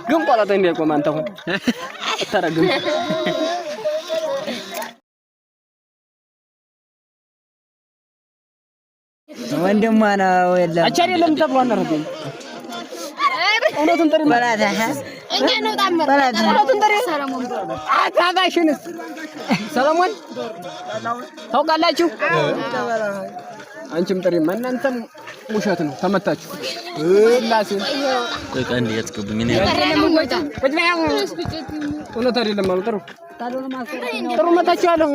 ግን ቆላጣ እንዳይቆም አንተ አሁን አታረግም ወንድማ ነው የለም አቻ አይደለም ተብሎ አናረገኝ እውነቱን ጠሪ በላታ እኛ ነው ታምር እውነቱን ጠሪ ሰለሞን አታባሽንስ ሰለሞን ታውቃላችሁ አንቺም ጠሪ እናንተም ውሸት ነው ተመታችሁ ላሲ ቀንድ ያስቀብኝ እኔ እውነት አይደለም ማለት ጥሩ መታችኋለሁ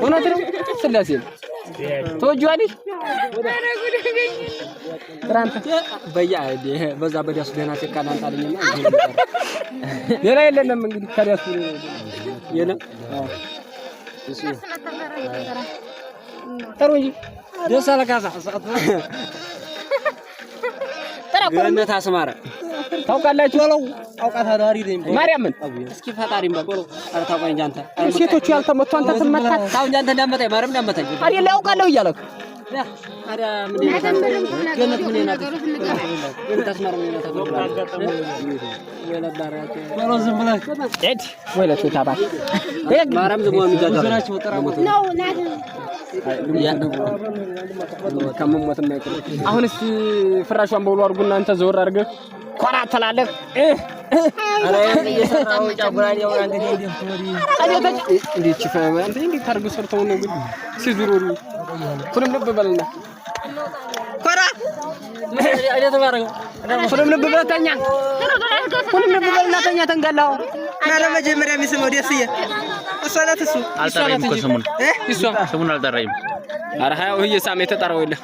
እውነት ነው ስላሴ ተወጇልሽ ትራንት በያዲ በዛ በዳስ ደህና ተቃላን ታልኝና ሌላ የለንም እንግዲህ ታዲያስ የለም እሺ ጥሩ እንጂ ደስ አለካሳ ገነት አስማረ ታውቃላችሁ ወለው አውቃታለሁ አሪድ ነኝ ማርያምን እስኪ ፈጣሪም በቆሎ ታውቃኝ እንጂ አንተ ሴቶቹ ያልተመቱ አንተ ተመታ ታው እንጂ አንተ እንዳመጣኝ ማርያም እንዳመጣኝ አይደል ያውቃለሁ እያለሁ ታዲያ ምን ገነት ምን ይናት ገነት አስማረ ምን ይናት ወለባራቸው ወሎ ዝም ብለህ እድ ወለቱ ታባክ ማርያም ዝም ብሎ የሚጃጃው ነው ናት ከመሞት የማይቀር አሁን እስቲ ፍራሿን በውሎ አድርጉና አንተ ዘወር አድርገህ ኮራ ተላለህ አረ የሰራው ጫጉራን ያው እንግዲህ እንዴ ቺፋማ አንተ እንዴ ታርጉ ሰርተው ነው ግን ሲዙሩሩ ሁሉም ልብ በልና ኮራ አይደል ተባረው ሁሉም ልብ በለተኛ ሁሉም ልብ በልና ተኛ ተንጋላው አረ መጀመሪያ የሚስመው ደስዬ እሷ ናት እሱ አልጠራይም እኮ ስሙን አልጠራይም አረ ሃያው እየሳመ የተጠራው የለ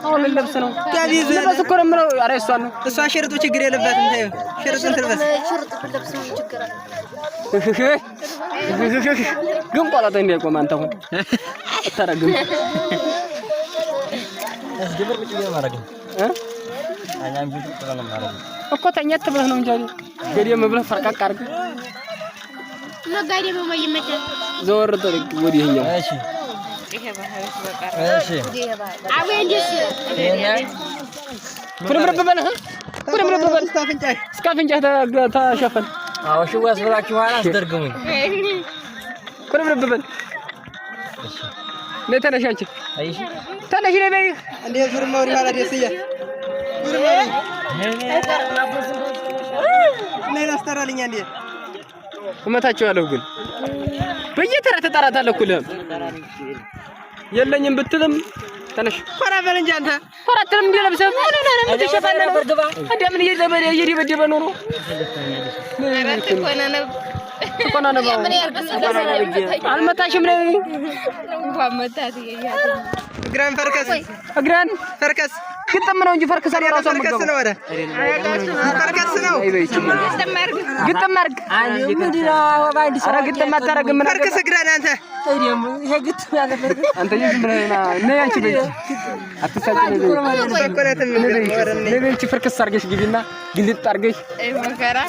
አሁን ልብስ ነው ጋቢዝ ልብስ እኮ ነው የምለው አረ እሷ ነው እሷ ሽርጡ ችግር የለባትም ታዩ ሽርጡን ትልበስ ልብስ ነው ችግር ግን ቆላጣ እንዳይቆም አንተ አሁን አታረግም አስገበር ቁጭ ብዬ ማረግ አኛም ቢቱ ተቀለም ማረግ እኮ ተኛት ብለህ ነው እንጂ ገዲም ብለህ ፈርቃቅ አድርግ ለጋዴ በመይመጣ ዘወር ተልክ ወዲህኛ እሺ እሺ አወንዲስ ፍርምርብ በለህ ፍርምርብ በል እስካፍንጫህ ተሸፈን አዎ ሽው ያስብላችሁ ኋላ አስደርግሙኝ ፍርምርብ በል እሺ ለተነሽ አንቺ አይሽ ተነሽ ለበይ እንዴ ዙርማው ሪሃላ ደስዬ ነይ አስተራልኛ እንዴ እመታቸዋለሁ ግን በየተራ ተጣራታለህ እኮ የለኝም ብትልም ተነሽ ኮራ በል እንጂ አንተ ኮራ አትልም እንደ ለብሰህ ምን ሆነ ነው ተሸፋለህ እንደምን እየደበደበ ነው ተቆና ነው አልመታሽም ነው እንኳን መታት ይያያዝ እግራን ፈርከስ ግጥም ነው እንጂ ፈርከስ ነው ራሱ ፈርከስ ነው ወደ ፈርከስ ነው ግጥም አድርግ ምንድነው ባንዲ ኧረ ግጥም አታረግም ምን ፈርከስ እግራን አንተ ይሄ ግጥም ያለ አንተ ዝም ብለህ ነይ አንቺ በይ አትሳጭ ነይ ነይ ፈርከስ አድርገሽ ግቢና ግልጥ አድርገሽ መከራ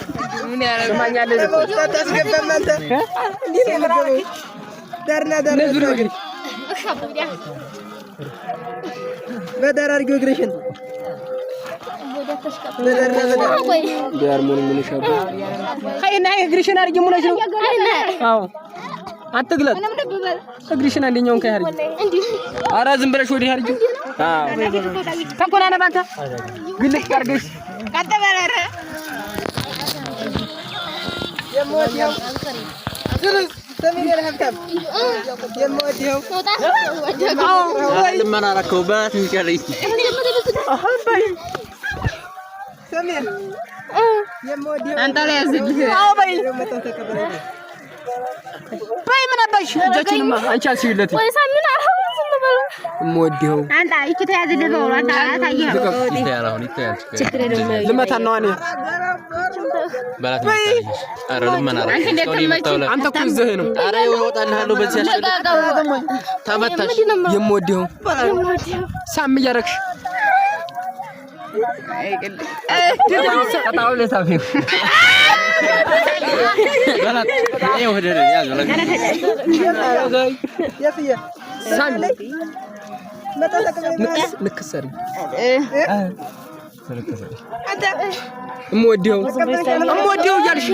ምን ያረጋል ማኛለህ ታስገባም አንተ እንዴ ነው ዳርና ዳር ነዙር እግሪ በዳር አድርጊው እግርሽን ዳር ምን ሻባ ሃይና እግርሽን አድርጊ ሙለሽ ነው አዎ አትግለጥ እግርሽን አንደኛውን ከይ አድርጊ ኧረ ዝም ብለሽ ወዲህ አድርጊ አዎ ተቆናነ ባንተ ግልጥ አድርገሽ ቀጠበረረ የሞዲው ድርስ ሰሚን ያልከም የሞዲው ለምን አራከውባት እንቀርይ አሁን ሰሚን የሞዲው አንተ ላይ ያዝልህ አዎ በይ ምን አባሽ እጃችንማ አንቺ አልሲለት ወይ ሳምን አሁን ዝም በለው ሞዲው አንተ እቺ ተያዝልህ ነው አንተ አታየህ ይታያል ችግር የለውም ልመታ ነው እኔ በላት አረ ለምን አራከው አንተ እኮ እዚህ ነው አረ ይወጣልሃለሁ በዚህ ያሽል ተመታሽ የምወደው ሳም እያረክሽ ቀጣው ለታፊው በላት ይሄ ወደ ያዝ ሳሚ ንክሰሪ እምወዲው እያልሽ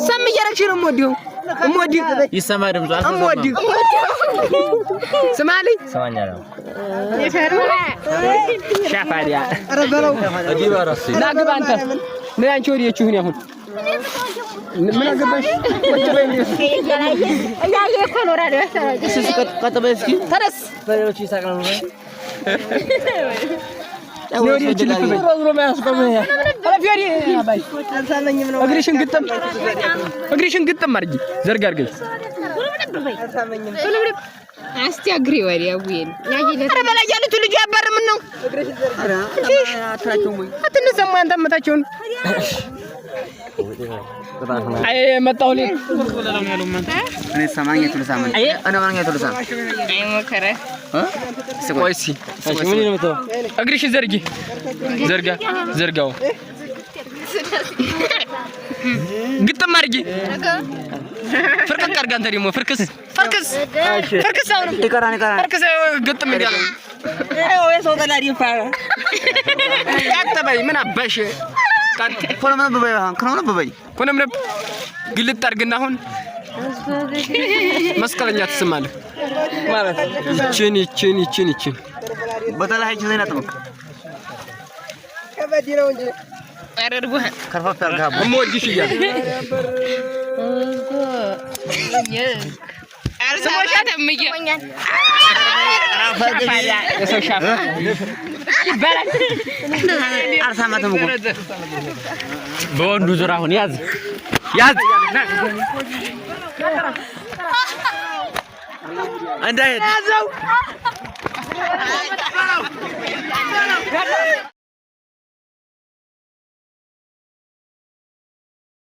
ሰም እያረግሽ ነው እምወዲው ይሰማ ድምጿ እምወዲው ስማልኝ ሰማኛለሁ ሻፋዲያ አረበለው ናግባ አንተ ምን አንቺ ወዲያችሁ ሁን ያሁን ምን አገባሽ ወጭ በይ እያየ እኮ ኖራለሁ ያሰራጭ ቀጥበይ እስኪ ተነስ በሌሎች ይሳቅናሉ ወዲህ ይችላል ብሎ ማያስቆመኝ አለፊያሪ አባይ አልሳመኝም ነው እግሪሽን ግጥም አድርጊ ዘርጋ አድርገሽ አልሳመኝም አስቲ አግሪ ወዲያ ወይን ያይለ አረ በላይ ያሉት ልጅ ያባር ምን ነው አረ አትራቸው ወይ አትነሰማ አንተ መታቸውን አይ መጣሁ ልኝ እኔ ሰማኛቱ ለሳመኝ አይ እኔ ማንኛቱ ለሳመኝ አይ ሞከረ ቆይሲ ምን ነው መጣሁ እግሪሽ ዘርጊ ዘርጋው ግጥም አድርጊ ፍርቅቅ አድርጋ አንተ ደግሞ ፍርክስ አሁንም ይቀራን ፍርክስ ግጥም ይላል ወይ ሰው ተላዲ ይፋራ ያተበይ ምን አባሽ ኮነም ነብ ግልጥ አድርግና አሁን መስቀለኛ ትስማለህ ማለት ይችን በተላይች ዘይና ተመክ ከበዲ ነው እንጂ አረርቡ ከርፋፍ ያርጋቡ እምወድሽ እያለ አልሰማሽ ተምየ የሰው ሻፍ ይባላል አልሰማተም እኮ በወንዱ ዙር አሁን ያዝ እንዳይሄድ